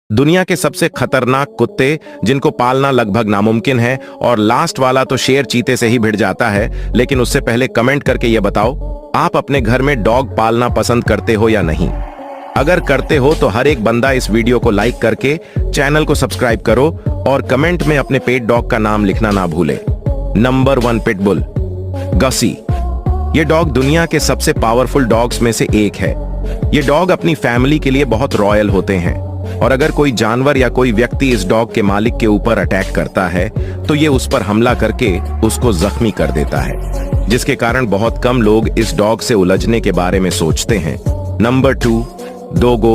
दुनिया के सबसे खतरनाक कुत्ते जिनको पालना लगभग नामुमकिन है, और लास्ट वाला तो शेर चीते से ही भिड़ जाता है। लेकिन उससे पहले कमेंट करके ये बताओ, आप अपने घर में डॉग पालना पसंद करते हो या नहीं? अगर करते हो तो हर एक बंदा इस वीडियो को लाइक करके चैनल को सब्सक्राइब करो और कमेंट में अपने पेट डॉग का नाम लिखना ना भूले। Number 1, pitbull. गसी। ये डॉग दुनिया के सबसे पावरफुल डॉग्स में से एक है। ये डॉग अपनी फैमिली के लिए बहुत रॉयल होते हैं, और अगर कोई जानवर या कोई व्यक्ति इस डॉग के मालिक के ऊपर अटैक करता है तो ये उस पर हमला करके उसको जख्मी कर देता है, जिसके कारण बहुत कम लोग इस डॉग से उलझने के बारे में सोचते हैं। नंबर 2, डोगो।